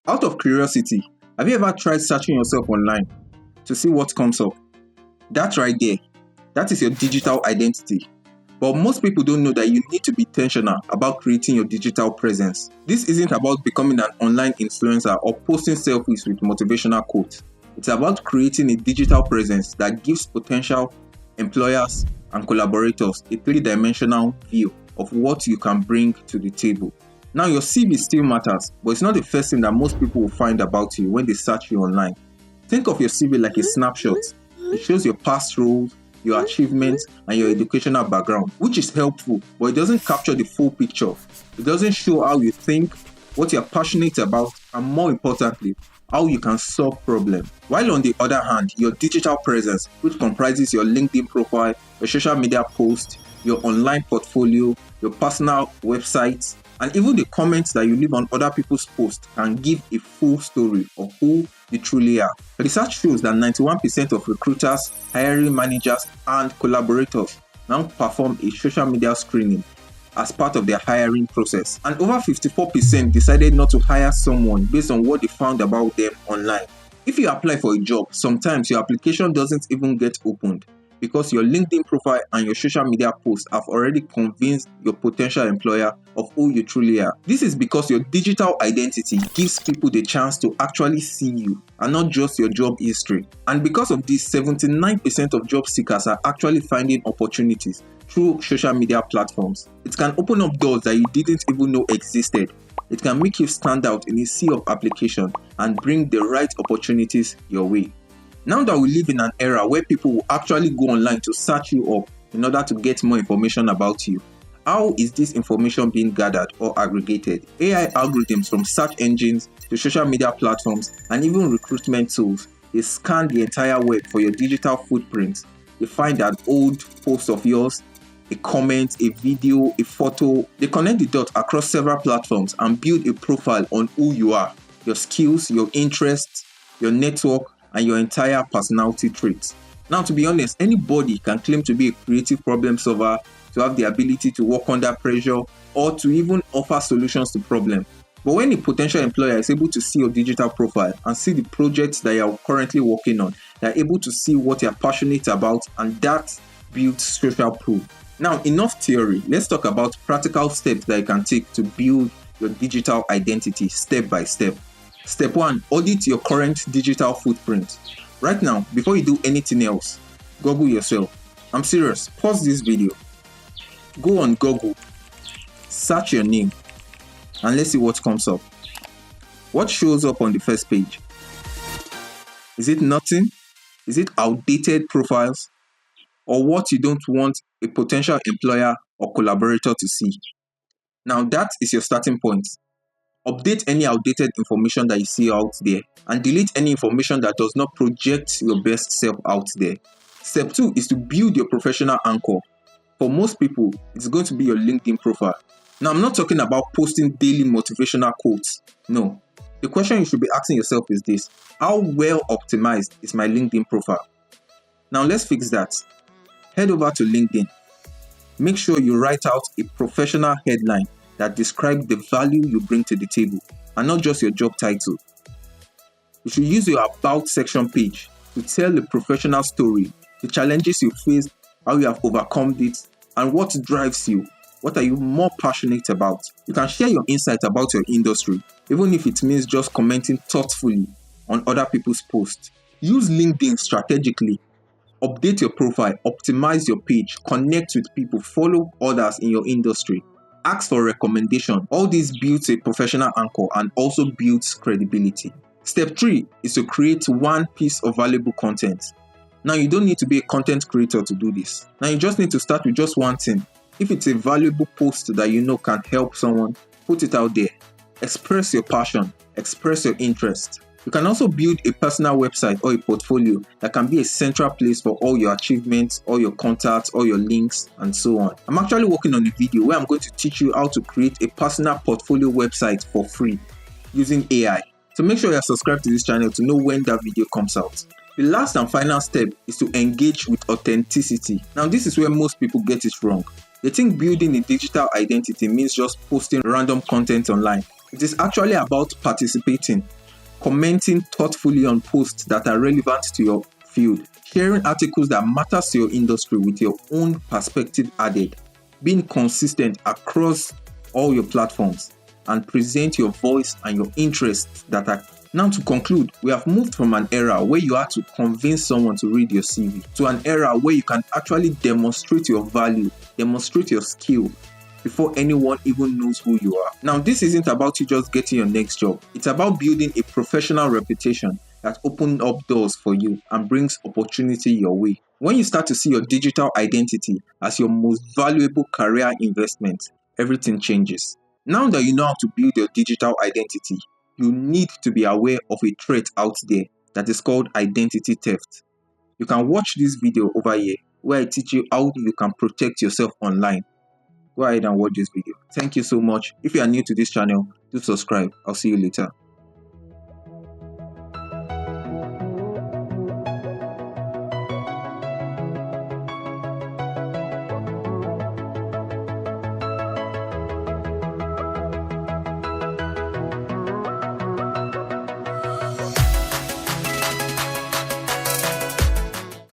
Out of curiosity, have you ever tried searching yourself online to see what comes up? That right there, that is your digital identity. But most people don't know that you need to be intentional about creating your digital presence. This isn't about becoming an online influencer or posting selfies with motivational quotes. It's about creating a digital presence that gives potential employers and collaborators a three-dimensional view of what you can bring to the table. Now, your CV still matters, but it's not the first thing that most people will find about you when they search you online. Think of your CV like a snapshot. It shows your past roles, your achievements, and your educational background, which is helpful, but it doesn't capture the full picture. It doesn't show how you think, what you're passionate about, and more importantly, how you can solve problems. While on the other hand, your digital presence, which comprises your LinkedIn profile, your social media posts, your online portfolio, your personal websites, and even the comments that you leave on other people's posts, can give a full story of who you truly are. Research shows that 91% of recruiters, hiring managers, and collaborators now perform a social media screening as part of their hiring process. And over 54% decided not to hire someone based on what they found about them online. If you apply for a job, sometimes your application doesn't even get opened because your LinkedIn profile and your social media posts have already convinced your potential employer of who you truly are. This is because your digital identity gives people the chance to actually see you and not just your job history. And because of this, 79% of job seekers are actually finding opportunities through social media platforms. It can open up doors that you didn't even know existed. It can make you stand out in a sea of applications and bring the right opportunities your way. Now that we live in an era where people will actually go online to search you up in order to get more information about you, how is this information being gathered or aggregated? AI algorithms from search engines to social media platforms and even recruitment tools, they scan the entire web for your digital footprint. They find an old post of yours, a comment, a video, a photo. They connect the dots across several platforms and build a profile on who you are, your skills, your interests, your network, and your entire personality traits. Now, to be honest, anybody can claim to be a creative problem solver, to have the ability to work under pressure, or to even offer solutions to problems. But when a potential employer is able to see your digital profile and see the projects that you are currently working on, they are able to see what you are passionate about, and that builds social proof. Now, enough theory. Let's talk about practical steps that you can take to build your digital identity step by step. Step 1, audit your current digital footprint. Right now, before you do anything else, Google yourself. I'm serious. Pause this video. Go on Google, search your name, and let's see what comes up. What shows up on the first page? Is it nothing? Is it outdated profiles? Or what you don't want a potential employer or collaborator to see? Now that is your starting point. Update any outdated information that you see out there and delete any information that does not project your best self out there. Step 2 is to build your professional anchor. For most people, it's going to be your LinkedIn profile. Now, I'm not talking about posting daily motivational quotes. No. The question you should be asking yourself is this: how well optimized is my LinkedIn profile? Now, let's fix that. Head over to LinkedIn. Make sure you write out a professional headline that describes the value you bring to the table and not just your job title. You should use your About section page to tell a professional story, the challenges you faced, how you have overcome it, and what drives you. What are you more passionate about? You can share your insights about your industry, even if it means just commenting thoughtfully on other people's posts. Use LinkedIn strategically. Update your profile, optimize your page, connect with people, follow others in your industry. Ask for recommendation. All this builds a professional anchor and also builds credibility. Step 3 is to create one piece of valuable content. Now, you don't need to be a content creator to do this. Now, you just need to start with just one thing. If it's a valuable post that you know can help someone, put it out there. Express your passion, express your interest. You can also build a personal website or a portfolio that can be a central place for all your achievements, all your contacts, all your links, and so on. I'm actually working on a video where I'm going to teach you how to create a personal portfolio website for free using AI. So make sure you're subscribed to this channel to know when that video comes out. The last and final step is to engage with authenticity. Now, this is where most people get it wrong. They think building a digital identity means just posting random content online. It It is actually about participating, commenting thoughtfully on posts that are relevant to your field, sharing articles that matter to your industry with your own perspective added, being consistent across all your platforms, and present your voice and your interests that are. Now, to conclude, we have moved from an era where you had to convince someone to read your CV to an era where you can actually demonstrate your value, demonstrate your skill before anyone even knows who you are. Now, this isn't about you just getting your next job. It's about building a professional reputation that opens up doors for you and brings opportunity your way. When you start to see your digital identity as your most valuable career investment, everything changes. Now that you know how to build your digital identity, you need to be aware of a threat out there that is called identity theft. You can watch this video over here where I teach you how you can protect yourself online. Go ahead and watch this video. Thank you so much. If you are new to this channel, do subscribe. I'll see you later.